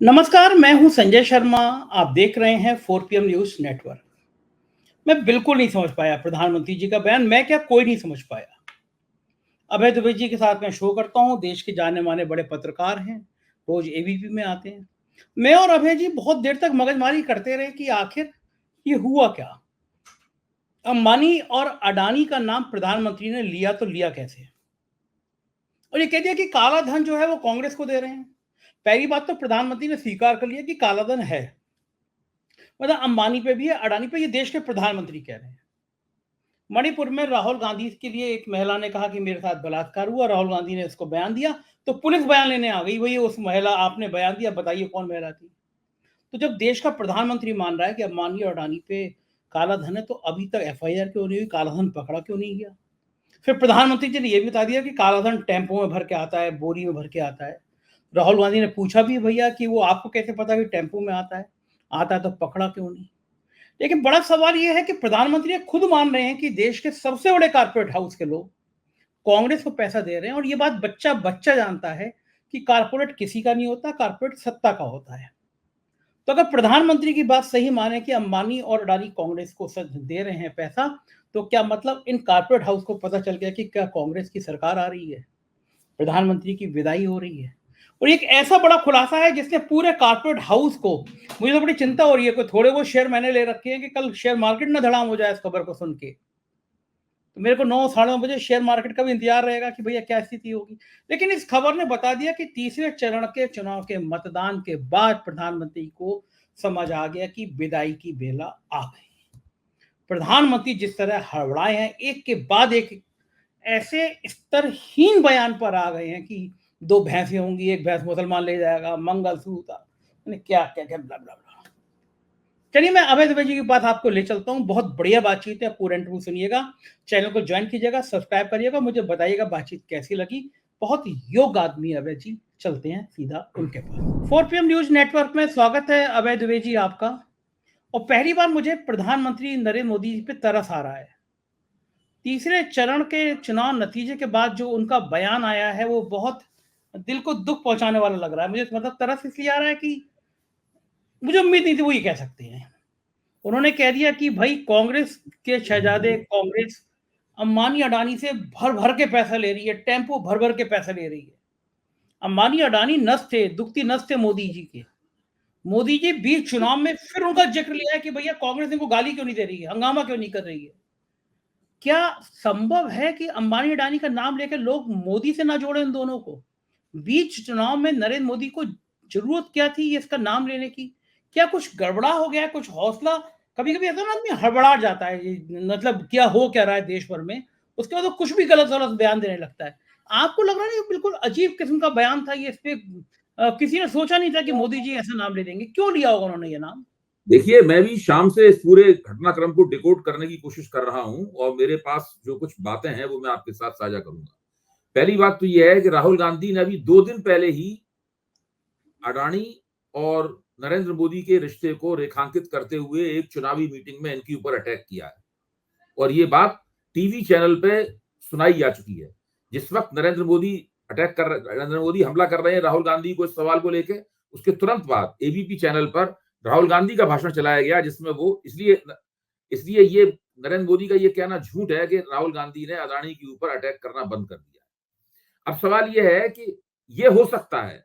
नमस्कार, मैं हूं संजय शर्मा। आप देख रहे हैं 4 PM न्यूज नेटवर्क। मैं बिल्कुल नहीं समझ पाया प्रधानमंत्री जी का बयान। मैं क्या, कोई नहीं समझ पाया। अभय दुबे जी के साथ मैं शो करता हूं। देश के जाने माने बड़े पत्रकार हैं, रोज एबीपी में आते हैं। मैं और अभय जी बहुत देर तक मगजमारी करते रहे कि आखिर ये हुआ क्या। अंबानी और अडानी का नाम प्रधानमंत्री ने लिया तो लिया कैसे, और ये कह दिया कि काला धन जो है वो कांग्रेस को दे रहे हैं। पहली बात तो प्रधानमंत्री ने स्वीकार कर लिया कि काला धन है, मतलब अंबानी पे भी है, अडानी पे। ये देश के प्रधानमंत्री कह रहे हैं। मणिपुर में राहुल गांधी के लिए एक महिला ने कहा कि मेरे साथ बलात्कार हुआ, राहुल गांधी ने उसको बयान दिया, तो पुलिस बयान लेने आ गई। वही उस महिला, आपने बयान दिया, बताइए कौन महिला थी। तो जब देश का प्रधानमंत्री मान रहा है कि अंबानी और अडानी पे काला धन है, तो अभी तक एफआईआर क्यों नहीं हुई, काला धन पकड़ा क्यों नहीं गया। फिर प्रधानमंत्री जी ने यह भी बता दिया कि काला धन टेम्पो में भर के आता है, बोरी में भर के आता है। राहुल गांधी ने पूछा भी, भैया कि वो आपको कैसे पता कि टेम्पो में आता है तो पकड़ा क्यों नहीं। लेकिन बड़ा सवाल यह है कि प्रधानमंत्री खुद मान रहे हैं कि देश के सबसे बड़े कारपोरेट हाउस के लोग कांग्रेस को पैसा दे रहे हैं, और ये बात बच्चा बच्चा जानता है कि कारपोरेट किसी का नहीं होता, कारपोरेट सत्ता का होता है। तो अगर प्रधानमंत्री की बात सही माने कि अंबानी और अडानी कांग्रेस को सच दे रहे हैं पैसा, तो क्या मतलब इन कारपोरेट हाउस को पता चल गया कि क्या कांग्रेस की सरकार आ रही है, प्रधानमंत्री की विदाई हो रही है। और एक ऐसा बड़ा खुलासा है जिसने पूरे कारपोरेट हाउस को, मुझे तो बड़ी चिंता हो रही है, कोई थोड़े बहुत शेयर मैंने ले रखे हैं कि कल शेयर मार्केट ना धड़ाम हो जाए इस खबर को सुन के। तो मेरे को 9 साढ़े 9 बजे शेयर मार्केट का भी इंतजार रहेगा कि भैया क्या स्थिति होगी। लेकिन इस खबर ने बता दिया कि तीसरे चरण के चुनाव के मतदान के बाद प्रधानमंत्री को समझ आ गया कि विदाई की बेला आ गई। प्रधानमंत्री जिस तरह हड़बड़ाए हैं, एक के बाद एक ऐसे स्तरहीन बयान पर आ गए हैं कि 2 भैंसें होंगी, एक भैंस मुसलमान ले जाएगा, मंगलसूत्र, क्या क्या क्या, ब्ला ब्ला ब्ला। चलिए, मैं अभय दुबे जी की बात आपको ले चलता हूँ। बहुत बढ़िया बातचीत है, पूरा इंटरव्यू सुनिएगा। चैनल को ज्वाइन कीजिएगा, सब्सक्राइब करिएगा, मुझे बताइएगा बातचीत कैसी लगी। बहुत योग्य आदमी अभय जी। चलते हैं सीधा उनके पास। 4 PM न्यूज नेटवर्क में स्वागत है अभय दुबे जी आपका। और पहली बार मुझे प्रधानमंत्री नरेंद्र मोदी जी पे तरस आ रहा है। तीसरे चरण के चुनाव नतीजे के बाद जो उनका बयान आया है, वो बहुत दिल को दुख पहुंचाने वाला लग रहा है मुझे। मतलब तरस इसलिए आ रहा है कि मुझे उम्मीद नहीं थी वो ये कह सकते हैं। उन्होंने कह दिया कि भाई कांग्रेस के शहजादे, कांग्रेस अंबानी अडानी से भर भर के पैसा ले रही है, टेम्पो भर भर के पैसा ले रही है। अंबानी अडानी नस थे, दुखती नस थे मोदी जी के। मोदी जी बीच चुनाव में फिर उनका जिक्र लिया है कि भैया कांग्रेस इनको गाली क्यों नहीं दे रही है, हंगामा क्यों नहीं कर रही है। क्या संभव है कि अंबानी अडानी का नाम लेकर लोग मोदी से ना जोड़े इन दोनों को। बीच चुनाव में नरेंद्र मोदी को जरूरत क्या थी इसका नाम लेने की। क्या कुछ गड़बड़ा हो गया, कुछ हौसला। कभी कभी ऐसा ना, आदमी हड़बड़ा जाता है, मतलब क्या हो क्या रहा है देश भर में, उसके बाद वो कुछ भी गलत गलत बयान देने लगता है। आपको लग रहा है ये बिल्कुल अजीब किस्म का बयान था ये। इस पे किसी ने सोचा नहीं था कि मोदी जी ऐसा नाम ले देंगे। क्यों लिया होगा उन्होंने ये नाम। देखिए, मैं भी शाम से इस पूरे घटनाक्रम को डिकोड करने की कोशिश कर रहा हूं और मेरे पास जो कुछ बातें हैं वो मैं आपके साथ साझा करूंगा। पहली बात तो यह है कि राहुल गांधी ने अभी 2 दिन पहले ही अडानी और नरेंद्र मोदी के रिश्ते को रेखांकित करते हुए एक चुनावी मीटिंग में इनके ऊपर अटैक किया है और ये बात टीवी चैनल पे सुनाई जा चुकी है। जिस वक्त नरेंद्र मोदी हमला कर रहे हैं राहुल गांधी को इस सवाल को लेकर, उसके तुरंत बाद एबीपी चैनल पर राहुल गांधी का भाषण चलाया गया, जिसमें वो इसलिए इसलिए ये नरेंद्र मोदी का ये कहना झूठ है कि राहुल गांधी ने अडानी के ऊपर अटैक करना बंद कर दिया। अब सवाल ये है कि ये हो सकता है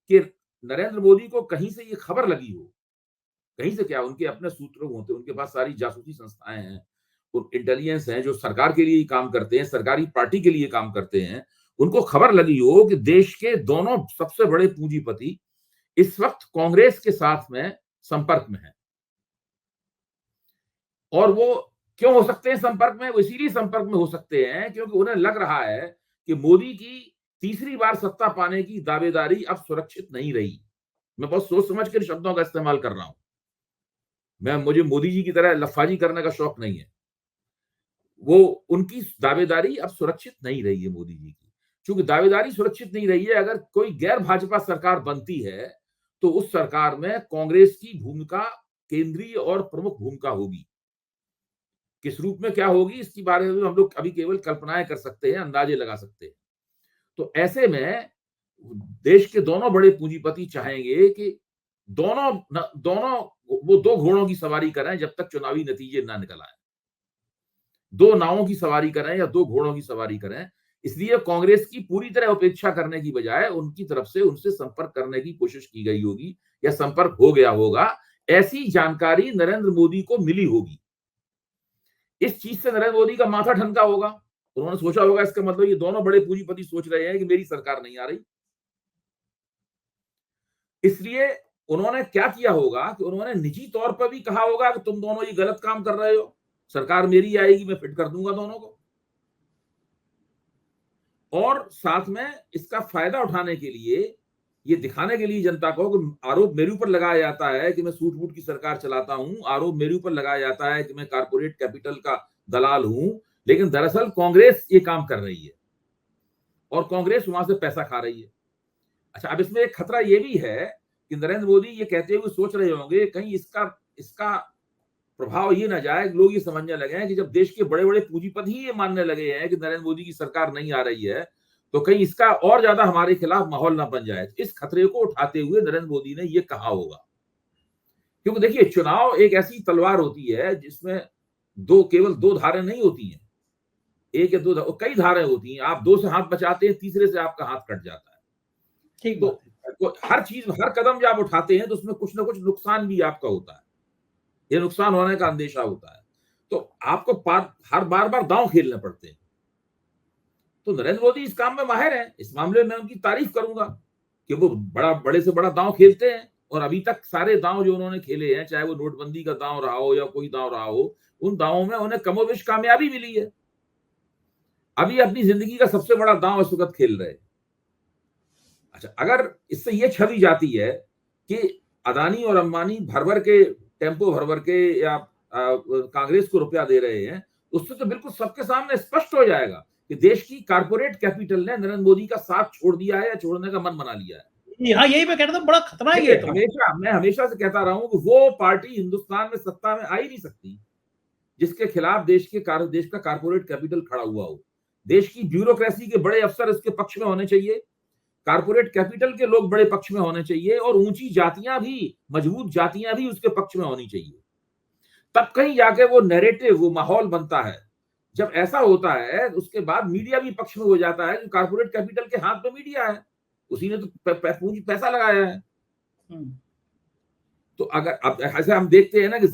कि नरेंद्र मोदी को कहीं से ये खबर लगी हो, कहीं से क्या, उनके अपने सूत्र होते हैं, उनके पास सारी जासूसी संस्थाएं हैं, इंटेलिजेंस हैं जो सरकार के लिए काम करते हैं, सरकारी पार्टी के लिए काम करते हैं। उनको खबर लगी हो कि देश के दोनों सबसे बड़े पूंजीपति इस वक्त कांग्रेस के साथ में संपर्क में है। और वो क्यों हो सकते हैं संपर्क में, वो इसीलिए संपर्क में हो सकते हैं क्योंकि उन्हें लग रहा है कि मोदी की तीसरी बार सत्ता पाने की दावेदारी अब सुरक्षित नहीं रही। मैं बहुत सोच समझ कर शब्दों का इस्तेमाल कर रहा हूं। मुझे मोदी जी की तरह लफाजी करने का शौक नहीं है। वो उनकी दावेदारी अब सुरक्षित नहीं रही है मोदी जी की। चूंकि दावेदारी सुरक्षित नहीं रही है, अगर कोई गैर भाजपा सरकार बनती है तो उस सरकार में कांग्रेस की भूमिका केंद्रीय और प्रमुख भूमिका होगी। किस रूप में क्या होगी इसके बारे में हम लोग अभी केवल कल्पनाएं कर सकते हैं, अंदाजे लगा सकते हैं। तो ऐसे में देश के दोनों बड़े पूंजीपति चाहेंगे कि दोनों वो दो घोड़ों की सवारी करें जब तक चुनावी नतीजे ना निकल आए। दो नावों की सवारी करें या दो घोड़ों की सवारी करें। इसलिए कांग्रेस की पूरी तरह उपेक्षा करने की बजाय उनकी तरफ से उनसे संपर्क करने की कोशिश की गई होगी या संपर्क हो गया होगा। ऐसी जानकारी नरेंद्र मोदी को मिली होगी। इस चीज से नरेंद्र मोदी का माथा ठनका होगा। उन्होंने सोचा होगा इसका मतलब ये दोनों बड़े पूंजीपति सोच रहे हैं कि मेरी सरकार नहीं आ रही। इसलिए उन्होंने क्या किया होगा कि उन्होंने निजी तौर पर भी कहा होगा कि तुम दोनों ये गलत काम कर रहे हो, सरकार मेरी आएगी, मैं फिट कर दूंगा दोनों को। और साथ में इसका फायदा उठाने के लिए, ये दिखाने के लिए जनता को कि आरोप मेरे ऊपर लगाया जाता है कि मैं सूट बूट की सरकार चलाता हूं, आरोप मेरे ऊपर लगाया जाता है कि मैं कारपोरेट कैपिटल का दलाल हूं, लेकिन दरअसल कांग्रेस ये काम कर रही है और कांग्रेस वहां से पैसा खा रही है। अच्छा, अब इसमें एक खतरा ये भी है कि नरेंद्र मोदी ये कहते हुए सोच रहे होंगे कहीं इसका प्रभाव ये ना जाए कि लोग ये समझने लगे हैं कि जब देश के बड़े बड़े पूंजीपति ही ये मानने लगे हैं कि नरेंद्र मोदी की सरकार नहीं आ रही है, तो कहीं इसका और ज्यादा हमारे खिलाफ माहौल ना बन जाए। इस खतरे को उठाते हुए नरेंद्र मोदी ने ये कहा होगा। क्योंकि देखिए, चुनाव एक ऐसी तलवार होती है जिसमें केवल दो धारें नहीं होती हैं, एक या दो, कई धारें होती हैं। आप दो से हाथ बचाते हैं, तीसरे से आपका हाथ कट जाता है। ठीक तो बात है। हर चीज, हर कदम जब आप उठाते हैं तो उसमें कुछ ना कुछ नुकसान भी आपका होता है, ये नुकसान होने का अंदेशा होता है। तो आपको हर बार बार दांव खेलने पड़ते हैं। तो नरेंद्र मोदी इस काम में माहिर है। इस मामले में उनकी तारीफ करूंगा कि वो बड़े से बड़ा दांव खेलते हैं। और अभी तक सारे दांव जो उन्होंने खेले हैं, चाहे वो नोटबंदी का दांव रहा हो या कोई दांव रहा हो, उन दावों में उन्हें कमोबेश कामयाबी मिली है। अभी अपनी जिंदगी का सबसे बड़ा दांव इस वक्त खेल रहे हैं। अच्छा, अगर इससे ये छवि जाती है कि अदानी और अंबानी भर के टेम्पो भर के या कांग्रेस को रुपया दे रहे हैं, उससे तो बिल्कुल सबके सामने स्पष्ट हो जाएगा कि देश की कारपोरेट कैपिटल ने नरेंद्र मोदी का साथ छोड़ दिया है या छोड़ने का मन बना लिया है। हाँ, यही मैं कह रहा था, बड़ा खतरा है ये तो। मैं हमेशा से कहता रहा हूं कि वो पार्टी हिंदुस्तान में सत्ता में आ ही नहीं सकती जिसके खिलाफ देश का कारपोरेट कैपिटल खड़ा हुआ हो। देश की ब्यूरोक्रेसी के बड़े अफसर इसके पक्ष में होने चाहिए, कारपोरेट कैपिटल के लोग बड़े पक्ष में होने चाहिए, और ऊंची जातियां भी, मजबूत जातियां भी उसके पक्ष में होनी चाहिए। तब कहीं जाके वो नैरेटिव, वो माहौल बनता है। जब ऐसा होता है उसके बाद मीडिया भी पक्ष में हो जाता है कि कारपोरेट कैपिटल के हाथ में मीडिया है, उसी ने तो पैसा लगाया है। तो अगर अब ऐसे हम देखते हैं ना कि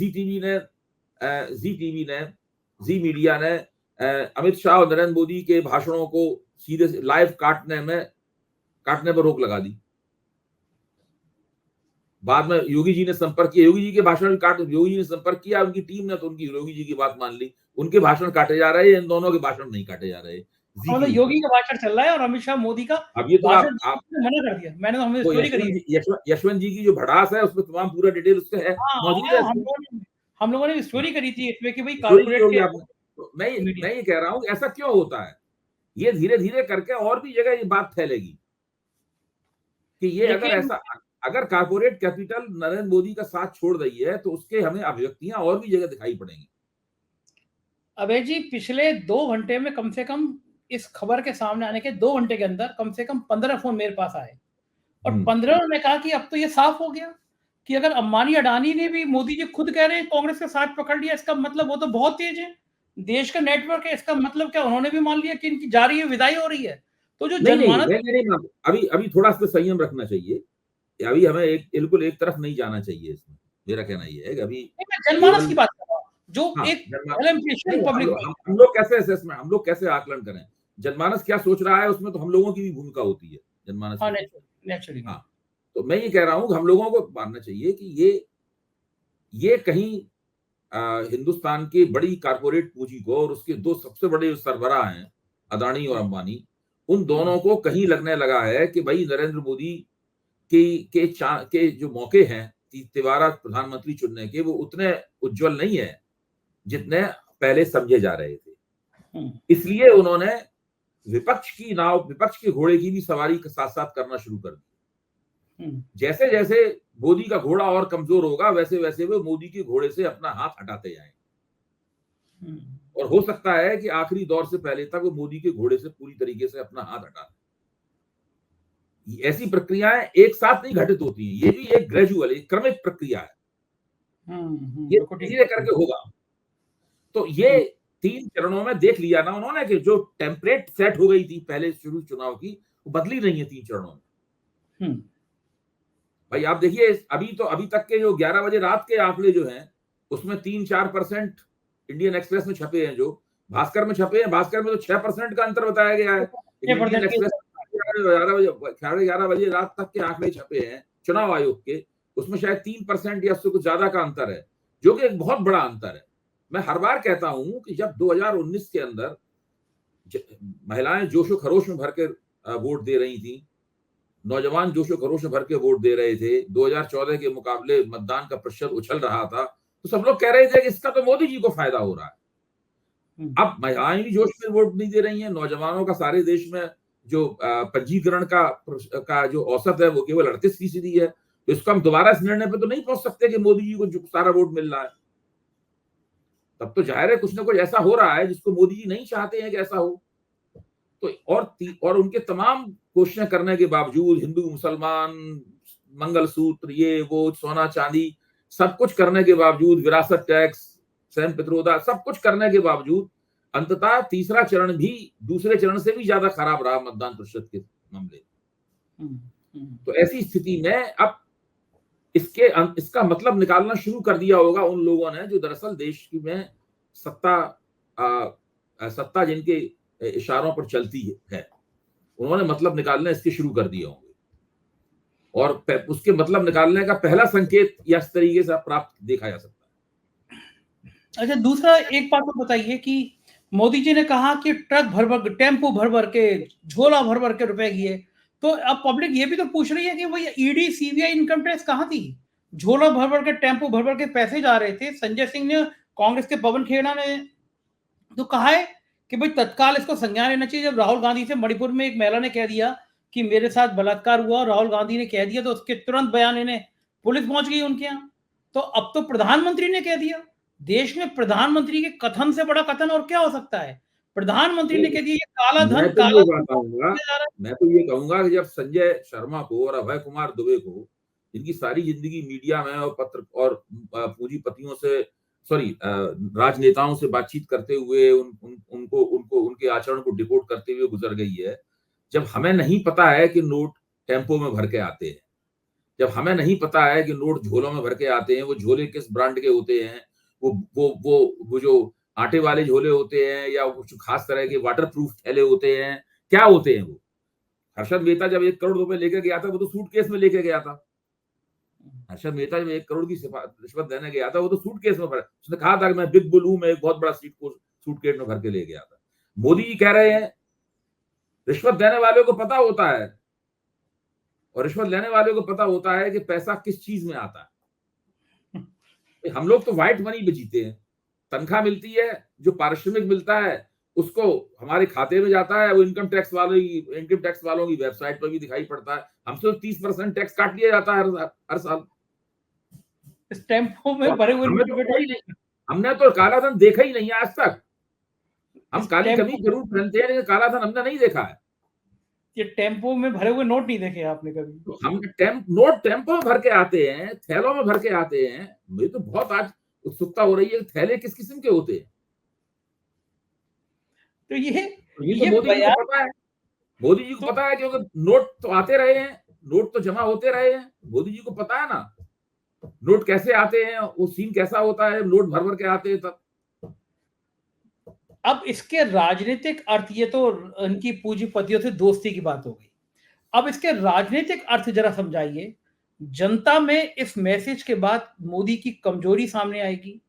जी मीडिया ने अमित शाह और नरेंद्र मोदी के भाषणों को सीधे लाइव काटने पर रोक लगा दी। बाद में योगी जी ने संपर्क किया, योगी जी के भाषण योगी जी ने संपर्क किया, उनकी टीम ने तो उनकी योगी जी की बात मान ली, उनके भाषण काटे जा रहे हैं, इन दोनों के भाषण नहीं काटे जा रहे। मतलब योगी का भाषण चल रहा है और अमित शाह मोदी का अब ये तो भाषण आप मना कर दिया। मैंने तो हमें वो स्टोरी करी है। यशवंत जी की जो भड़ास है उसमें तमाम पूरा डिटेल उसके है, मौजूद है। हम लोगों ने स्टोरी करी थी इसमें कि भाई कारपोरेट कारपोरेट के, तो मैं ये कह रहा हूं ऐसा क्यों होता है। ये धीरे धीरे करके और भी जगह ये बात फैलेगी कि ये अगर कारपोरेट कैपिटल नरेंद्र मोदी का साथ छोड़ रही है तो उसके हमें अभिव्यक्तियां और भी जगह दिखाई पड़ेंगी। अभय जी, पिछले 2 घंटे में कम से कम इस खबर के सामने आने के 2 घंटे के अंदर कम से कम 15 फोन मेरे पास आए और 15 ने कहा कि अब तो ये साफ हो गया कि अगर अंबानी अडानी ने भी, मोदी जी खुद कह रहे हैं कांग्रेस का साथ पकड़ लिया, इसका मतलब वो तो बहुत तेज है, देश का नेटवर्क है, इसका मतलब क्या उन्होंने भी मान लिया कि इनकी जा रही है, विदाई हो रही है। तो जो नहीं, अभी थोड़ा सा संयम रखना चाहिए। अभी हमें बिल्कुल एक तरफ नहीं जाना चाहिए। इसमें मेरा कहना ये है कि अभी जनमानस की बात कर रहा हूं, जो एक पब्लिक, हम लोग कैसे आकलन करें, जनमानस क्या सोच रहा है, उसमें तो हम लोगों की भी भूमिका होती है जनमानस। नेचुरली। हाँ, तो मैं ये कह रहा हूं कि हम लोगों को मानना चाहिए कि ये कहीं हिंदुस्तान की बड़ी कारपोरेट पूंजी को, और उसके दो सबसे बड़े सरबराह हैं अदानी और अंबानी, उन दोनों को कहीं लगने लगा है कि भाई नरेंद्र मोदी के जो मौके हैं तिवारा प्रधानमंत्री चुनने के, वो उतने उज्जवल नहीं है जितने पहले समझे जा रहे थे। इसलिए उन्होंने विपक्ष के घोड़े की भी सवारी के साथ साथ करना शुरू कर दी। जैसे जैसे मोदी का घोड़ा और कमजोर होगा, वैसे वैसे वो मोदी के घोड़े से अपना हाथ हटाते जाएंगे। और हो सकता है कि आखिरी दौर से पहले तक वो मोदी के घोड़े से पूरी तरीके से अपना हाथ हटा दें। ऐसी प्रक्रियाएं एक साथ नहीं घटित होती हैं, ये भी एक ग्रेजुअल, एक क्रमिक प्रक्रिया है, ये बिल्कुल ठीक धीरे करके होगा। तो ये 3 चरणों में देख लिया ना उन्होंने कि जो टेम्पलेट सेट हो गई थी पहले शुरू चुनाव की, वो बदली नहीं है 3 चरणों में। भाई आप देखिए, अभी तक के जो 11 बजे रात के आंकड़े जो हैं, उसमें 3-4% इंडियन एक्सप्रेस में छपे हैं, जो भास्कर में छपे हैं, भास्कर में तो 6% का अंतर बताया गया है। इंडियन एक्सप्रेस 11 बजे रात तक के आंकड़े छपे हैं चुनाव आयोग के, उसमें शायद 3% या उससे कुछ ज्यादा का अंतर है, जो कि एक बहुत बड़ा अंतर है। मैं हर बार कहता हूं कि जब 2019 के अंदर महिलाएं जोशो खरोश में भर के वोट दे रही थी, नौजवान जोशो खरोश में भर के वोट दे रहे थे, 2014 के मुकाबले मतदान का प्रतिशत उछल रहा था, तो सब लोग कह रहे थे कि इसका तो मोदी जी को फायदा हो रहा है। अब महिलाएं भी जोश में वोट नहीं दे रही हैं, नौजवानों का सारे देश में जो पंजीकरण का जो औसत है वो केवल 38% है, तो इसको हम दोबारा इस निर्णय पे तो नहीं पहुंच सकते कि मोदी जी को जो सारा वोट मिल रहा है। तब तो जाहिर है कुछ ना कुछ ऐसा हो रहा है जिसको मोदी जी नहीं चाहते हैं कि ऐसा हो। तो और उनके तमाम कोशिशें करने के बावजूद, हिंदू मुसलमान, मंगलसूत्र, ये वो, सोना चांदी, सब कुछ करने के बावजूद, विरासत टैक्स, स्वयं प्रतिरोधा, सब कुछ करने के बावजूद अंततः तीसरा चरण भी दूसरे चरण से भी ज्यादा खराब रहा मतदान प्रतिशत के मामले। तो ऐसी स्थिति में अब इसका मतलब निकालना शुरू कर दिया होगा उन लोगों ने जो दरअसल देश में सत्ता जिनके इशारों पर चलती है, उन्होंने मतलब निकालना इसके शुरू कर दिए होंगे, और उसके मतलब निकालने का पहला संकेत या इस तरीके से प्राप्त देखा जा सकता है। अच्छा, दूसरा एक बात तो बताइए कि मोदी जी ने कहा कि ट्रक भर टेम्पो भर के, झोला भर के रुपए किए, तो अब पब्लिक ये भी तो पूछ रही है कि भाई ईडी सीबीआई इनकम टैक्स कहां थी? झोला भर के, टेम्पो भर के पैसे जा रहे थे। संजय सिंह ने, कांग्रेस के पवन खेड़ा ने तो कहा है कि भाई तत्काल इसको संज्ञान लेना चाहिए। जब राहुल गांधी से मणिपुर में एक महिला ने कह दिया कि मेरे साथ बलात्कार हुआ, राहुल गांधी ने कह दिया, तो उसके तुरंत बयान लेने पुलिस पहुंच गई उनके यहां। तो अब तो प्रधानमंत्री ने कह दिया। देश में प्रधानमंत्री के कथन से बड़ा कथन और क्या हो सकता है? प्रधानमंत्री ने कह दिया ये काला धन, मैं तो ये कहूंगा कि जब संजय शर्मा को और अभय कुमार दुबे को, जिनकी सारी जिंदगी मीडिया में और पत्र और पूंजीपतियों से, राजनेताओं से बातचीत करते हुए उनको उनके आचरण को डिकोड करते हुए गुजर गई है, जब हमें नहीं पता है कि नोट टेम्पो में भर के आते हैं, जब हमें नहीं पता है कि नोट झोलों में भर के आते हैं, वो झोले किस ब्रांड के होते हैं, वो जो आटे वाले झोले होते हैं या कुछ खास तरह के वाटर प्रूफ थैले होते हैं, क्या होते हैं वो? हर्षद मेहता जब 1 करोड़ रुपए लेके गया था, वो तो सूटकेस में लेके गया था। हर्षद मेहता जब 1 करोड़ की रिश्वत देने गया था, वो तो सूटकेस में भरा, उसने कहा था कि मैं बिग बुल हूं, मैं एक बहुत बड़ा सूटकेस में भर के ले गया था। मोदी जी कह रहे हैं रिश्वत देने वाले को पता होता है और रिश्वत लेने वाले को पता होता है कि पैसा किस चीज में आता है। हम लोग तो व्हाइट मनी पे जीते हैं, तनख्वाह मिलती है, जो पारिश्रमिक मिलता है उसको हमारे खाते में जाता है, वो इनकम टैक्स वालों की वेबसाइट पर भी दिखाई पड़ता है। हमसे तो 30% टैक्स काट लिया जाता है हर साल। टेम्पो में भरे हुए हमने तो काला धन देखा ही नहीं आज तक। हम काली कमीज जरूर पहनते हैं, लेकिन काला धन हमने नहीं देखा है। ये टेम्पो में भरे हुए नोट नहीं देखे आपने कभी? तो हम नोट टेम्पो में भर के आते हैं, थैलों में भर के आते हैं। मुझे तो बहुत आज उत्सुकता हो रही है, थैले किस किस्म के होते हैं। तो ये तो मोदी जी को पता है, मोदी जी को पता है, क्योंकि नोट तो आते रहे हैं, नोट तो जमा होते रहे हैं, मोदी जी को पता है ना नोट कैसे आते हैं, वो सीन कैसा होता है, नोट भर के आते हैं तब। अब इसके राजनीतिक अर्थ, ये तो इनकी पूंजीपतियों से दोस्ती की बात हो गई, अब इसके राजनीतिक अर्थ जरा समझाइए। जनता में इस मैसेज के बाद मोदी की कमजोरी सामने आएगी,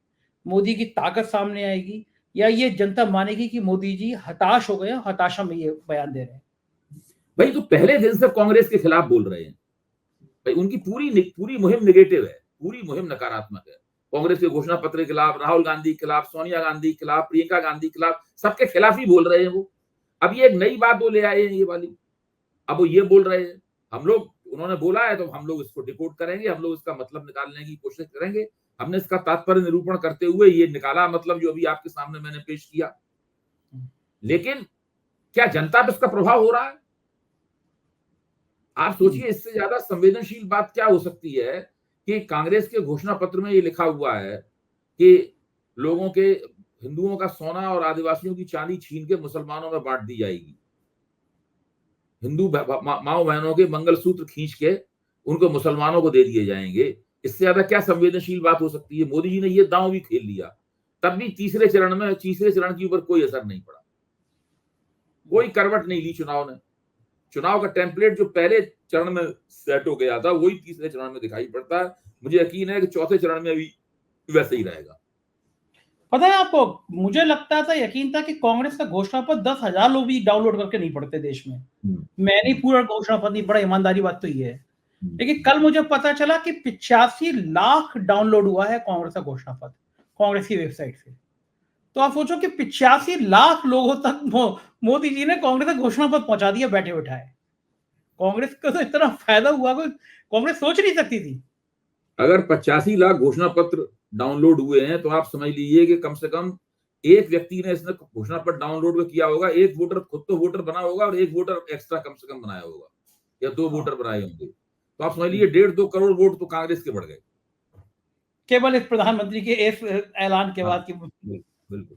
मोदी की ताकत सामने आएगी, या ये जनता मानेगी कि मोदी जी हताश हो गए, हताशा में ये बयान दे रहे हैं? भाई तो पहले दिन से कांग्रेस के खिलाफ बोल रहे हैं भाई, उनकी पूरी मुहिम नेगेटिव है, पूरी मुहिम नकारात्मक है। कांग्रेस के घोषणा पत्र के खिलाफ, राहुल गांधी के खिलाफ, सोनिया गांधी के खिलाफ, प्रियंका गांधी के खिलाफ, सबके खिलाफ ही बोल रहे हैं वो। अब ये एक नई बात वो ले आए हैं, ये वाली। अब वो ये बोल रहे हैं, हम लोग, उन्होंने बोला है तो हम लोग इसको डिकोड करेंगे, हम लोग इसका मतलब निकालने की कोशिश करेंगे। हमने इसका तात्पर्य निरूपण करते हुए ये निकाला मतलब जो अभी आपके सामने मैंने पेश किया। लेकिन क्या जनता पर इसका प्रभाव हो रहा है? आप सोचिए इससे ज्यादा संवेदनशील बात क्या हो सकती है कि कांग्रेस के घोषणा पत्र में ये लिखा हुआ है कि लोगों के, हिंदुओं का सोना और आदिवासियों की चांदी छीन के मुसलमानों में बांट दी जाएगी, हिंदू माओ बहनों के मंगलसूत्र खींच के उनको मुसलमानों को दे दिए जाएंगे। इससे ज्यादा क्या संवेदनशील बात हो सकती है? मोदी जी ने ये दांव भी खेल लिया, तब भी तीसरे चरण के ऊपर कोई असर नहीं पड़ा, कोई करवट नहीं ली चुनाव ने। चुनाव का टेम्पलेट जो पहले चरण में सेट हो गया था वही तीसरे चरण में दिखाई पड़ता है। मुझे यकीन है कि चौथे चरण में भी वैसे ही रहेगा। पता है आपको, मुझे लगता था, यकीन था कि कांग्रेस का घोषणा पत्र 10,000 लोग भी डाउनलोड करके नहीं पढ़ते देश में। मैंने पूरा घोषणा पत्र नहीं पढ़ा, ईमानदारी बात तो ये है। लेकिन कल मुझे पता चला कि 85 लाख डाउनलोड हुआ है कांग्रेस का घोषणा पत्र कांग्रेस की वेबसाइट से। तो आप सोचो कि 85 लाख लोगों तक मोदी जी ने कांग्रेस का घोषणा पत्र पहुंचा दिया बैठे बैठाए। कांग्रेस को तो इतना फायदा हुआ, कोई कांग्रेस सोच नहीं सकती थी। अगर 85 लाख घोषणा पत्र डाउनलोड हुए हैं तो आप समझ लीजिए कि कम से कम एक व्यक्ति ने इसने घोषणा पत्र डाउनलोड किया होगा, एक वोटर खुद तो वोटर बना होगा और एक वोटर एक्स्ट्रा कम से कम बनाया होगा, या 2 वोटर बनाए होंगे। तो आप समझ लीजिए 1.5-2 करोड़ वोट तो कांग्रेस के बढ़ गए केवल इस प्रधानमंत्री के इस ऐलान के बाद। बिल्कुल।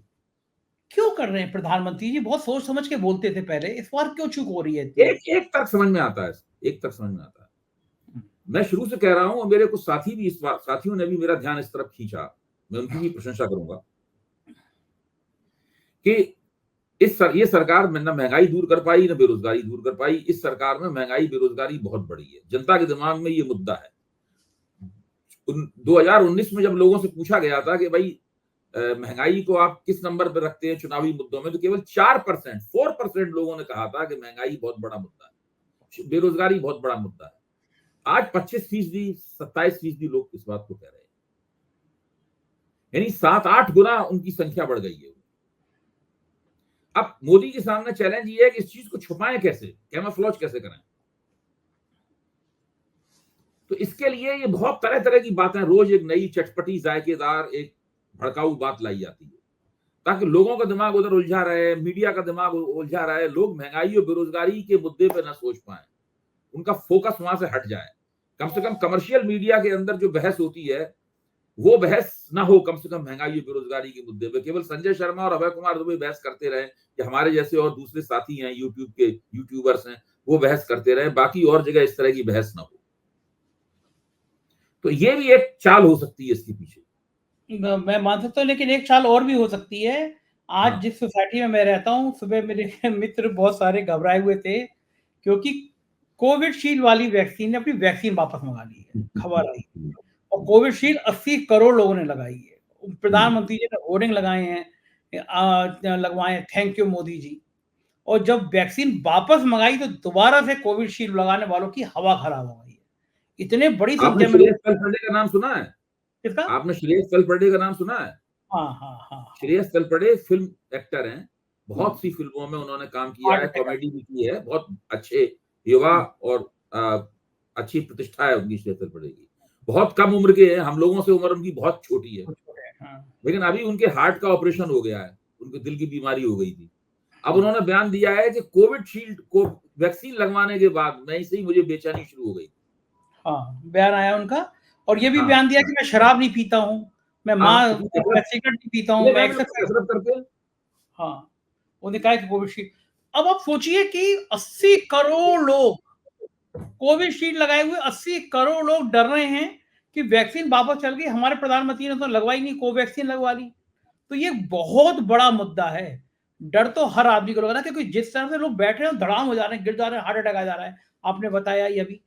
क्यों कर रहे हैं प्रधानमंत्री जी? बहुत सोच समझ के बोलते थे पहले, इस बार क्यों चूक हो रही है? एक तक समझ में आता है, एक तक समझ में आता है। मैं शुरू से कह रहा हूं, और मेरे कुछ साथी भी साथियों ने भी मेरा ध्यान इस तरफ खींचा, मैं उनकी भी प्रशंसा करूंगा कि ये सरकार न महंगाई दूर कर पाई न बेरोजगारी दूर कर पाई। इस सरकार में महंगाई बेरोजगारी बहुत बड़ी है, जनता के दिमाग में ये मुद्दा है। 2019 में जब लोगों से पूछा गया था कि भाई महंगाई को आप किस नंबर पर रखते हैं चुनावी मुद्दों में, तो केवल 4% लोगों ने कहा था कि महंगाई बहुत बड़ा मुद्दा है, बेरोजगारी बहुत बड़ा मुद्दा है। आज 25%, 27% लोग इस बात को कह रहे हैं, यानी 7-8 गुना उनकी संख्या बढ़ गई है। अब मोदी के सामने चैलेंज ये है कि इस चीज को छुपाएं कैसे, कैमोफ्लेज कैसे करें। तो इसके लिए ये बहुत तरह तरह की बातें, रोज एक नई चटपटी जायकेदार एक भड़काऊ बात लाई जाती है ताकि लोगों का दिमाग उधर उलझा रहे, मीडिया का दिमाग उलझा रहे, लोग महंगाई और बेरोजगारी के मुद्दे पर ना सोच पाए, उनका फोकस वहां से हट जाए। कम से कम कमर्शियल मीडिया के अंदर जो बहस होती है वो बहस ना हो, कम से कम महंगाई और बेरोजगारी के मुद्दे पे केवल संजय शर्मा और अभय कुमार दुबे बहस करते रहे, कि हमारे जैसे और दूसरे साथी हैं यूट्यूबर्स हैं वो बहस करते रहे, बाकी और जगह इस तरह की बहस ना हो। तो ये भी एक चाल हो सकती है इसके पीछे। मैं मान सकता हूँ, लेकिन एक चाल और भी हो सकती है। आज जिस सोसाइटी में मैं रहता हूँ, सुबह मेरे मित्र बहुत सारे घबराए हुए थे क्योंकि कोविडशील्ड वाली वैक्सीन ने अपनी वैक्सीन वापस मंगा ली है, खबर आई। और कोविडशील्ड 80 करोड़ लोगों ने लगाई है। प्रधानमंत्री जी ने होर्डिंग लगाए हैं, लगवाए हैं, थैंक यू मोदी जी। और जब वैक्सीन वापस मंगाई तो दोबारा से कोविडशील्ड लगाने वालों की हवा खराब हो गई है। इतने बड़ी आपने संख्या में। श्रेयस तलपड़े का नाम सुना है? किसका? आपने श्रेयस तलपड़े का नाम सुना है? हाँ। श्रेयस तलपड़े फिल्म एक्टर हैं, बहुत सी फिल्मों में उन्होंने काम किया है, कॉमेडी भी की है, बहुत अच्छे युवा और अच्छी प्रतिष्ठा है उनकी श्रेयस तलपड़े की। बहुत कम उम्र के हैं, हम लोगों से उम्र उनकी बहुत छोटी है, लेकिन अभी उनके हार्ट का ऑपरेशन हो गया है, उनको दिल की बीमारी हो गई थी। अब उन्होंने बयान दिया है कि कोविडशील्ड को वैक्सीन लगवाने के बाद मैं से ही मुझे बेचैनी शुरू हो गई। हाँ, बयान आया उनका। और ये भी बयान दिया कि मैं शराब नहीं पीता हूँ, मैं सिगरेट नहीं पीता हूँ, मैं एक्सरसाइज करके। हाँ, उन्होंने कहा कि कोविडशील्ड। अब आप सोचिए कि 80 करोड़ लोग कोविडशील्ड लगाए हुए, 80 करोड़ लोग डर रहे हैं कि वैक्सीन वापस चल गई, हमारे प्रधानमंत्री ने तो लगवाई नहीं, कोवैक्सीन लगवा ली। तो ये बहुत बड़ा मुद्दा है। डर तो हर आदमी को लग रहा है, क्योंकि जिस तरह से लोग बैठ रहे हैं, धड़ाम हो जा रहे हैं, गिर जा रहे हैं, हार्ट अटैक आ जा रहा है, आपने बताया ये अभी।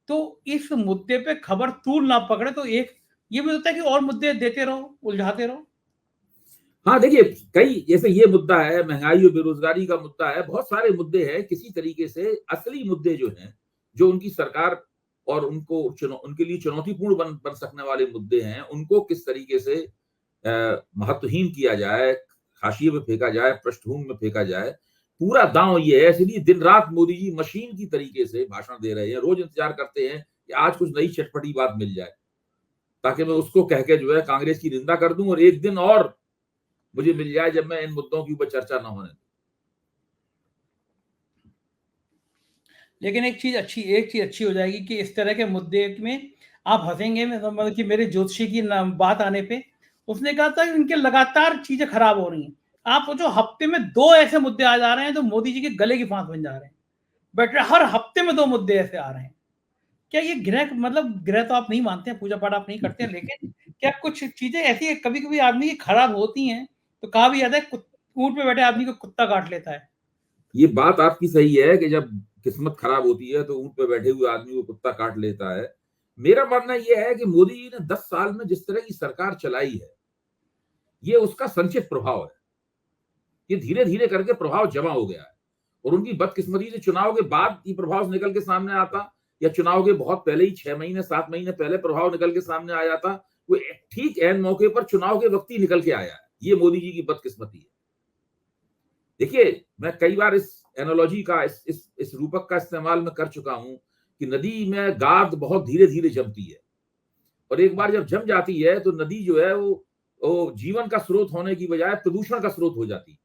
तो इस मुद्दे पे खबर तूल ना पकड़े तो एक ये भी होता है कि और मुद्दे देते रहो, उलझाते रहो। हाँ देखिए, कई जैसे ये मुद्दा है, महंगाई और बेरोजगारी का मुद्दा है, बहुत सारे मुद्दे हैं। किसी तरीके से असली मुद्दे जो हैं, जो उनकी सरकार और उनके लिए चुनौतीपूर्ण बन सकने वाले मुद्दे हैं, उनको किस तरीके से महत्वहीन किया जाए, हाशिए में फेंका जाए, पृष्ठभूमि में फेंका जाए, पूरा दांव ये है। इसलिए दिन रात मोदी जी मशीन की तरीके से भाषण दे रहे हैं, रोज इंतजार करते हैं कि आज कुछ नई चटपटी बात मिल जाए ताकि मैं उसको कह के जो है कांग्रेस की निंदा कर दूं और एक दिन और मुझे मिल जाए जब मैं इन मुद्दों के ऊपर चर्चा ना होने। लेकिन एक चीज अच्छी हो जाएगी कि इस तरह के मुद्दे में आप हंसेंगे, मैं समझ कि मेरे ज्योतिषी की बात आने पे उसने कहा था कि इनके लगातार चीजें खराब हो रही हैं। आप सोचो हफ्ते में 2 ऐसे मुद्दे आ जा रहे हैं तो मोदी जी के गले की फांस बन जा रहे हैं। बट हर हफ्ते में 2 मुद्दे ऐसे आ रहे हैं। क्या ये ग्रह, मतलब ग्रह तो आप नहीं मानते हैं, पूजा पाठ आप नहीं करते हैं, लेकिन क्या कुछ चीजें ऐसी कभी कभी आदमी की खराब होती हैं? तो कहा भी जाता है ऊंट पे बैठे आदमी को कुत्ता काट लेता है। ये बात आपकी सही है कि जब किस्मत खराब होती है तो ऊंट पे बैठे हुए आदमी को कुत्ता काट लेता है। मेरा मानना यह है कि मोदी जी ने 10 साल में जिस तरह की सरकार चलाई है, ये उसका संचित प्रभाव है। ये धीरे धीरे करके प्रभाव जमा हो गया है और उनकी बदकिस्मती से चुनाव के बाद ये प्रभाव निकल के सामने आता, या चुनाव के बहुत पहले ही 6 महीने 7 महीने पहले प्रभाव निकल के सामने आ जाता। वो ठीक ऐन मौके पर चुनाव के वक्त ही निकल के आया है। ये मोदी जी की बदकिस्मती है। देखिए, मैं कई बार इस एनालॉजी का, इस रूपक का इस्तेमाल मैं कर चुका हूं कि नदी में गाद बहुत धीरे धीरे जमती है और एक बार जब जम जाती है तो नदी जो है वो जीवन का स्रोत होने की बजाय प्रदूषण का स्रोत हो जाती है।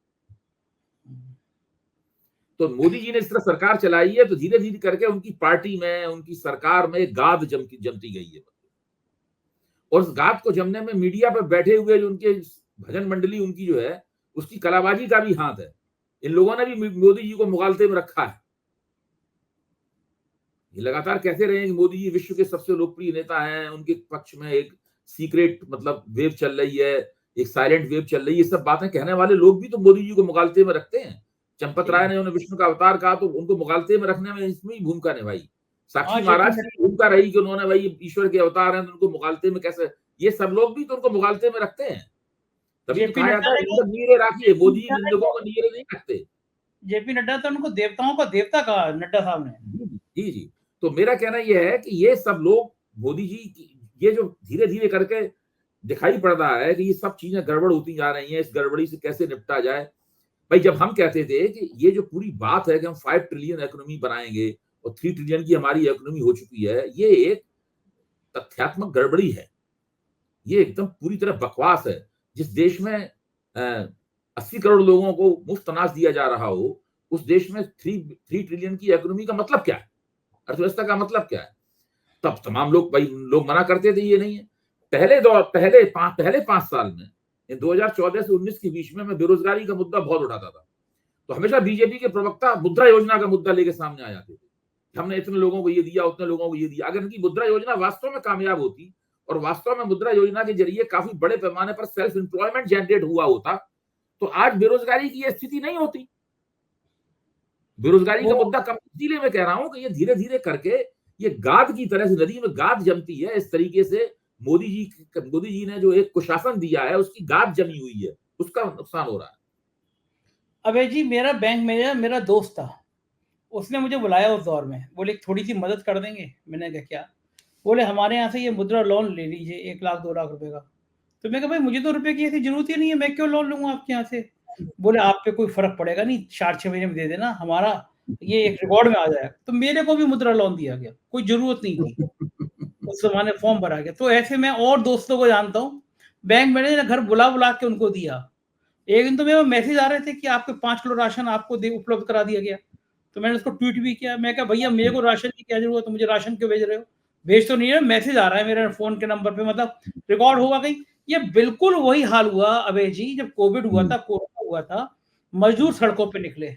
तो मोदी जी ने इस तरह सरकार चलाई है तो धीरे धीरे करके उनकी पार्टी में, उनकी सरकार में गाद जमती गई है। और उस गाद को जमने में मीडिया पर बैठे हुए जो उनके भजन मंडली उनकी जो है, उसकी कलाबाजी का भी हाथ है। इन लोगों ने भी मोदी जी को मुगालते में रखा है। ये लगातार कहते रहे कि मोदी जी विश्व के सबसे लोकप्रिय नेता हैं, उनके पक्ष में एक सीक्रेट मतलब वेव चल रही है, एक साइलेंट वेव चल रही है। ये सब बातें कहने वाले लोग भी तो मोदी जी को मुगालते में रखते हैं। चंपत राय ने उन्हें विष्णु का अवतार कहा तो उनको मुगालते में रखने में इसमें ही भूमिका निभाई। साक्षी महाराज की भूमिका रही कि उन्होंने भाई ईश्वर के अवतार हैं तो उनको मुगालते में कैसे, ये सब लोग भी तो उनको मुगालते में रखते हैं। तभी तो कहा जाता है निंदक नीरे राखिए, मोदी जी निंदकों को नीरे नहीं रखते। जेपी नड्डा तो उनको देवताओं का देवता कहा नड्डा साहब ने। जी जी। तो मेरा कहना यह है कि ये सब लोग मोदी जी की ये जो धीरे धीरे करके दिखाई पड़ रहा है कि ये सब चीजें गड़बड़ होती जा रही हैं, इस गड़बड़ी से कैसे निपटा जाए। भाई जब हम कहते थे कि ये जो पूरी बात है कि हम 5 ट्रिलियन इकोनॉमी बनाएंगे और 3 ट्रिलियन की हमारी इकोनॉमी हो चुकी है, ये एक तथ्यात्मक गड़बड़ी है। ये एकदम पूरी तरह बकवास है। जिस देश में 80 करोड़ लोगों को मुफ्त अनाज दिया जा रहा हो, उस देश में 3 ट्रिलियन की इकोनॉमी का मतलब क्या है, अर्थव्यवस्था का मतलब क्या है? तब तमाम लोग भाई लोग मना करते थे ये नहीं है। पहले 5 साल में 2014 से 19 के बीच में मैं बेरोजगारी का मुद्दा बहुत उठाता था। तो हमेशा बीजेपी के प्रवक्ता मुद्रा योजना का मुद्दा लेके सामने आ जाते थे। हमने इतने लोगों को ये दिया, उतने लोगों को ये दिया। अगर इनकी मुद्रा योजना वास्तव में कामयाब होती और वास्तव में मुद्रा योजना के जरिए काफी बड़े पैमाने पर सेल्फ एम्प्लॉयमेंट जनरेट हुआ होता तो आज बेरोजगारी की यह स्थिति नहीं होती। बेरोजगारी का मुद्दा कम इसीलिए मैं कह रहा हूं कि ये धीरे धीरे करके ये गाद की तरह से नदी में गाद जमती है। इस तरीके से मोदी जी ने जो एक कुशासन दिया है उसकी गाद जमी हुई है, उसका नुकसान हो रहा है। अबे जी, मेरा बैंक मैनेजर मेरा दोस्त था, उसने मुझे बुलाया उस दौर में, बोले थोड़ी सी मदद कर देंगे। मैंने कहा क्या? बोले हमारे यहाँ से ये मुद्रा लोन ले लीजिए 1 लाख 2 लाख रुपए का। तो मैं कहा भाई मुझे तो रुपए की ऐसी जरूरत ही नहीं है, मैं क्यों लोन लूंगा आपके यहाँ से? बोले आप पे कोई फर्क पड़ेगा नहीं, 4-6 महीने में दे देना, हमारा ये एक रिकॉर्ड में आ जाएगा। तो मेरे को भी मुद्रा लोन दिया गया, कोई जरूरत नहीं थी, उस जमाने फॉर्म भरा गया। तो ऐसे मैं और दोस्तों को जानता हूँ, बैंक मैनेजर ने घर बुला बुला के उनको दिया। एक दिन तो मेरे मैसेज आ रहे थे कि आपके 5 किलो राशन आपको उपलब्ध करा दिया गया। तो मैंने उसको ट्वीट भी किया। मैं कहा भैया मेरे को राशन की क्या जरूरत है, मुझे राशन क्यों भेज रहे हो? भेज तो नहीं रहे, मैसेज आ रहा है मेरे फोन के नंबर पे, मतलब रिकॉर्ड होगा कहीं। ये बिल्कुल वही हाल हुआ अभय जी, जब कोविड हुआ था, कोरोना हुआ था, मजदूर सड़कों पे निकले।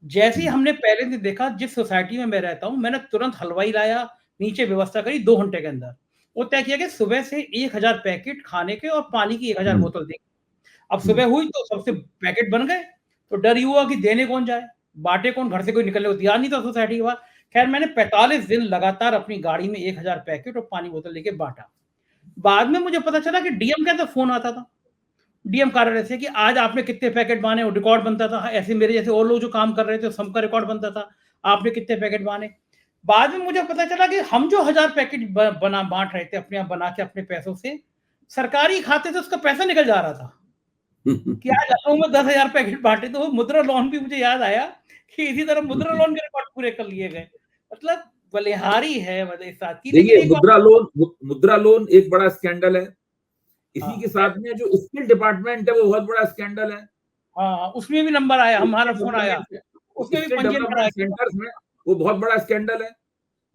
जैसे ही हमने पहले दिन देखा, जिस सोसाइटी में मैं रहता हूँ, मैंने तुरंत हलवाई लाया, नीचे व्यवस्था करी, 2 घंटे के अंदर वो तय किया कि सुबह से 1000 पैकेट खाने के और पानी की 1000 बोतल देंगे। अब सुबह हुई तो सबसे पैकेट बन गए, तो डर ये हुआ कि देने कौन जाए, बांटे कौन, घर से कोई निकलने को तैयार नहीं था सोसाइटी के बाहर। खैर मैंने 45 दिन लगातार अपनी गाड़ी में 1000 पैकेट और पानी बोतल लेके बांटा। बाद में मुझे पता चला कि डीएम का तो फोन आता था, डीएम कार्यालय से, कि आज आपने कितने पैकेट बांटे, और रिकॉर्ड बनता था। ऐसे मेरे जैसे और लोग जो काम कर रहे थे सबका रिकॉर्ड बनता था, आपने कितने पैकेट बांटे। बाद में मुझे पता चला कि हम जो 1000 पैकेट बना बांट रहे थे अपने आप बना के अपने पैसों से, सरकारी खाते से उसका पैसा निकल जा रहा था। कि आज लखनऊ में 10,000 पैकेट बांटे। तो वो मुद्रा लोन भी मुझे याद आया कि इसी तरह मुद्रा लोन के रिकॉर्ड पूरे कर लिए गए। मतलब बलिहारी है मतलब इस बात की। देखिए, मुद्रा लोन एक बड़ा स्कैंडल है। इसी के साथ में जो स्किल डिपार्टमेंट है वो बहुत बड़ा स्कैंडल है। हाँ, उसमें भी नंबर आया, हमारा फोन आया, उसमें भी पंजीयन कराया। सेंटर्स में वो बहुत बड़ा स्कैंडल है।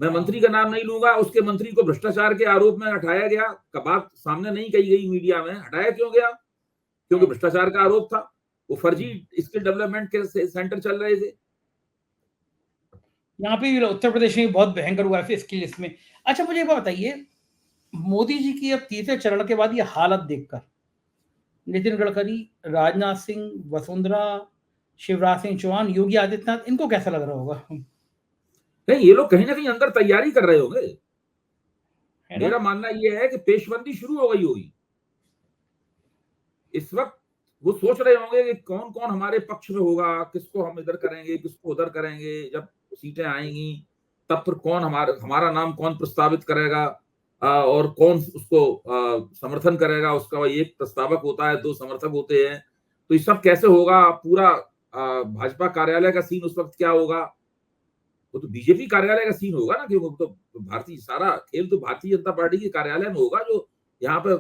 मैं मंत्री का नाम नहीं लूंगा, उसके मंत्री को भ्रष्टाचार के आरोप में हटाया गया, बात सामने नहीं कही गई मीडिया में, हटाया क्यों गया? क्योंकि भ्रष्टाचार का आरोप था, वो फर्जी स्किल डेवलपमेंट के सेंटर चल रहे थे। यहाँ पे भी उत्तर प्रदेश में बहुत भयंकर हुआ है इसकी लिस्ट में। अच्छा मुझे एक बात बताइए, मोदी जी की अब तीसरे चरण के बाद ये हालत देखकर नितिन गडकरी, राजनाथ सिंह, वसुंधरा, शिवराज सिंह चौहान, योगी आदित्यनाथ, इनको कैसा लग रहा होगा? नहीं, ये लोग कहीं ना कहीं अंदर तैयारी कर रहे होंगे। है ना? मेरा मानना यह है कि पेशबंदी शुरू हो गई होगी इस वक्त। वो सोच रहे होंगे कि कौन कौन हमारे पक्ष में होगा, किसको हम इधर करेंगे, किसको उधर करेंगे। जब सीटें आएंगी तब फिर कौन हमारा नाम कौन प्रस्तावित करेगा और कौन उसको समर्थन करेगा। उसका एक प्रस्तावक होता है, 2 समर्थक होते हैं, तो ये सब कैसे होगा? पूरा भाजपा कार्यालय का सीन उस वक्त क्या होगा? वो तो बीजेपी कार्यालय का सीन होगा ना, क्योंकि तो भारतीय सारा खेल तो भारतीय जनता पार्टी के कार्यालय में होगा, जो यहाँ पे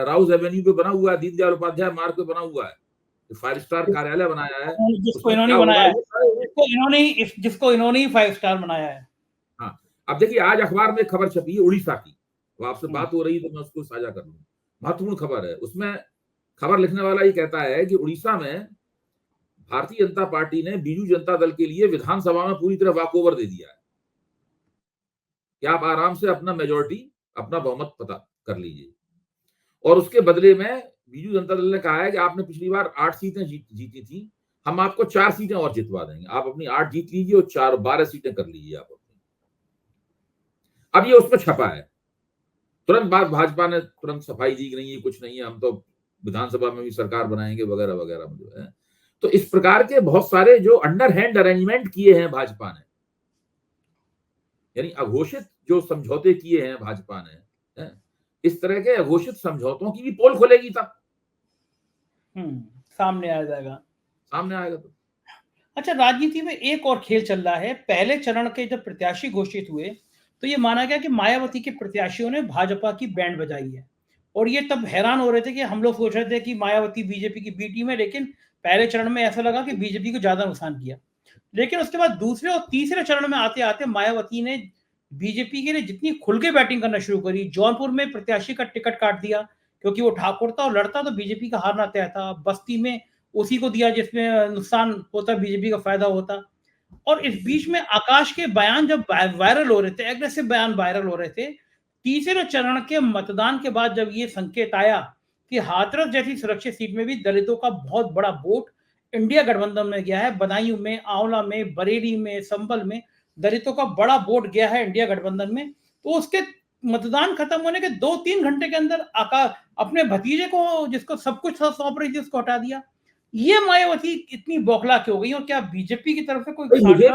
राउज एवेन्यू पे बना हुआ है, दीनदयाल उपाध्याय मार्ग पे बना हुआ है, 5 स्टार कार्यालय बनाया है। जिसको उसमें इन्होंने क्या बनाया होगा है, ये सारे जिसको इन्होंने ही 5 स्टार बनाया है। हाँ। अब देखिए, आज अखबार में खबर छपी है उड़ीसा की, तो आपसे बात हो रही तो मैं उसको साझा कर लूं। महत्वपूर्ण खबर है। उसमें खबर लिखने वाला ये कहता है कि उड़ीसा में भारतीय जनता पार्टी ने बीजू जनता दल के लिए विधानसभा में पूरी तरह वॉकओवर दे दिया है कि आप आराम से अपना मेजोरिटी, अपना बहुमत पता कर लीजिए। और उसके बदले में बीजू जनता दल ने कहा है कि आपने पिछली बार 8 सीटें जीती थी, हम आपको 4 सीटें और जितवा देंगे, आप अपनी 8 जीत लीजिए और 12 सीटें कर लीजिए आप अपनी। अब ये उसमें छपा है। तुरंत बाद भाजपा ने तुरंत सफाई दी कि नहीं, ये कुछ नहीं है, हम तो विधानसभा में भी सरकार बनाएंगे वगैरह वगैरह जो है। तो इस प्रकार के बहुत सारे जो अंडर हैंड अरेंजमेंट किए हैं भाजपा ने, यानी अघोषित जो समझौते किए हैं भाजपा ने, इस तरह के अघोषित समझौतों की भी पोल खुलेगी तब सामने आ जाएगा, सामने आएगा तो। अच्छा, राजनीति में एक और खेल चल रहा है। पहले चरण के जब प्रत्याशी घोषित हुए तो ये माना गया कि मायावती के प्रत्याशियों ने भाजपा की बैंड बजाई है, और ये तब हैरान हो रहे थे कि हम लोग सोच रहे थे कि मायावती बीजेपी की बी टीम है, लेकिन पहले चरण में ऐसा लगा कि बीजेपी को ज्यादा नुकसान किया। लेकिन उसके बाद दूसरे और तीसरे चरण में आते आते मायावती ने बीजेपी के लिए जितनी खुल के बैटिंग करना शुरू करी, जौनपुर में प्रत्याशी का टिकट काट दिया क्योंकि वो ठाकुर था और लड़ता तो बीजेपी का हारना तय था। बस्ती में उसी को दिया जिसमें नुकसान होता, बीजेपी का फायदा होता। और इस बीच में आकाश के बयान जब वायरल हो रहे थे, एग्रेसिव बयान वायरल हो रहे थे, तीसरे चरण के मतदान के बाद जब ये संकेत आया कि हाथरस जैसी सुरक्षित सीट में भी दलितों का बहुत बड़ा वोट इंडिया गठबंधन में गया है, बदायूं में, आंवला में, बरेली में, संभल में दलितों का बड़ा वोट गया है इंडिया गठबंधन में, तो उसके मतदान खत्म होने के 2-3 घंटे के अंदर अपने भतीजे को, जिसको सब कुछ सौंप रही थी, उसको हटा दिया। ये मायावती इतनी बौखला क्यों हो गई, और क्या बीजेपी की तरफ से कोई मुझे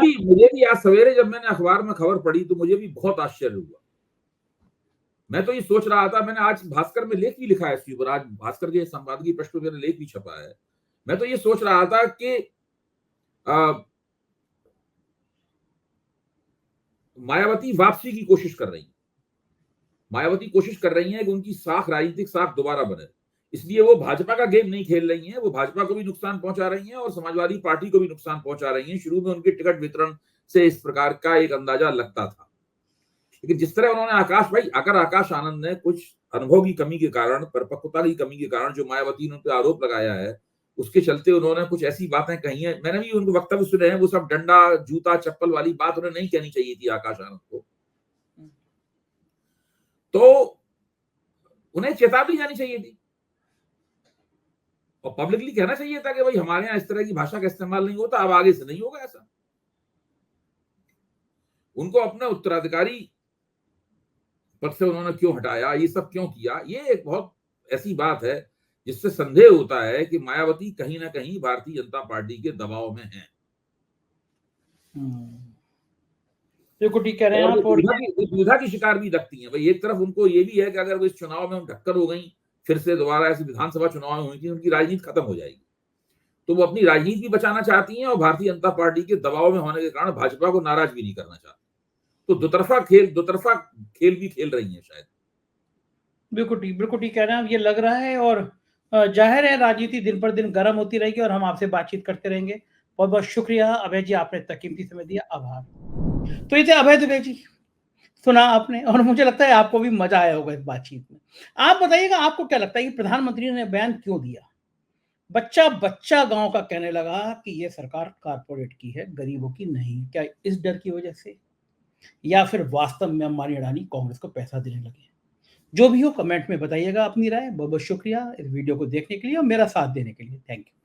भी आज सवेरे जब मैंने अखबार में खबर पढ़ी तो मुझे भी बहुत आश्चर्य हुआ। मैं तो ये सोच रहा था, मैंने आज भास्कर में लेख भी लिखा है इसके ऊपर, आज भास्कर के संपादकीय पृष्ठ पर मेरा लेख भी छपा है। मैं तो ये सोच रहा था कि मायावती वापसी की कोशिश कर रही है। मायावती कोशिश कर रही है कि उनकी साख, राजनीतिक साख दोबारा बने, इसलिए वो भाजपा का गेम नहीं खेल रही हैं। वो भाजपा को भी नुकसान पहुंचा रही हैं और समाजवादी पार्टी को भी नुकसान पहुंचा रही हैं। शुरू में उनके टिकट वितरण से इस प्रकार का एक अंदाजा लगता था, लेकिन जिस तरह उन्होंने आकाश आनंद ने कुछ अनुभव की कमी के कारण, परिपक्वता की कमी के कारण जो मायावती ने उन पर आरोप लगाया है, उसके चलते उन्होंने कुछ ऐसी बातें कही हैं। मैंने भी उनको वक्तव्य सुने हैं, वो सब डंडा जूता चप्पल वाली बात उन्हें नहीं कहनी चाहिए थी आकाश आनंद को। तो उन्हें चेतावनी जानी चाहिए थी और पब्लिकली कहना चाहिए था कि भाई हमारे यहां इस तरह की भाषा का इस्तेमाल नहीं होता, अब आगे से नहीं होगा ऐसा। उनको अपने उत्तराधिकारी पद से उन्होंने क्यों हटाया, ये सब क्यों किया, ये एक बहुत ऐसी बात है जिससे संदेह होता है कि मायावती कहीं ना कहीं भारतीय जनता पार्टी के दबाव में है। बिल्कुल ठीक कह रहे हैं आप। और दुविधा की शिकार भी लगती है भाई। एक तरफ उनको ये भी है कि अगर वो इस चुनाव में टक्कर हो गई, फिर से दोबारा ऐसी विधानसभा चुनाव में हुई थी, उनकी राजनीति खत्म हो जाएगी, तो वो अपनी राजनीति भी बचाना चाहती हैं और भारतीय जनता पार्टी के दबाव में होने के कारण भाजपा को नाराज भी नहीं करना चाहती। तो दोतरफा खेल भी खेल रही है शायद। बिल्कुल ठीक कह रहे हैं आप, ये लग रहा है। और जाहिर है राजनीति दिन पर दिन गर्म होती रहेगी और हम आपसे बातचीत करते रहेंगे। बहुत बहुत शुक्रिया अभय जी, आपने इतना कीमती समय दिया। आभार। तो ये थे अभय दुबे जी, सुना आपने, और मुझे लगता है आपको भी मजा आया होगा इस बातचीत में। आप बताइएगा आपको क्या लगता है कि प्रधानमंत्री ने बयान क्यों दिया? बच्चा बच्चा गांव का कहने लगा कि ये सरकार कारपोरेट की है, गरीबों की नहीं। क्या इस डर की वजह से, या फिर वास्तव में अंबानी अडानी कांग्रेस को पैसा देने लगे? जो भी हो कमेंट में बताइएगा अपनी राय। बहुत बहुत शुक्रिया इस वीडियो को देखने के लिए और मेरा साथ देने के लिए। Thank you.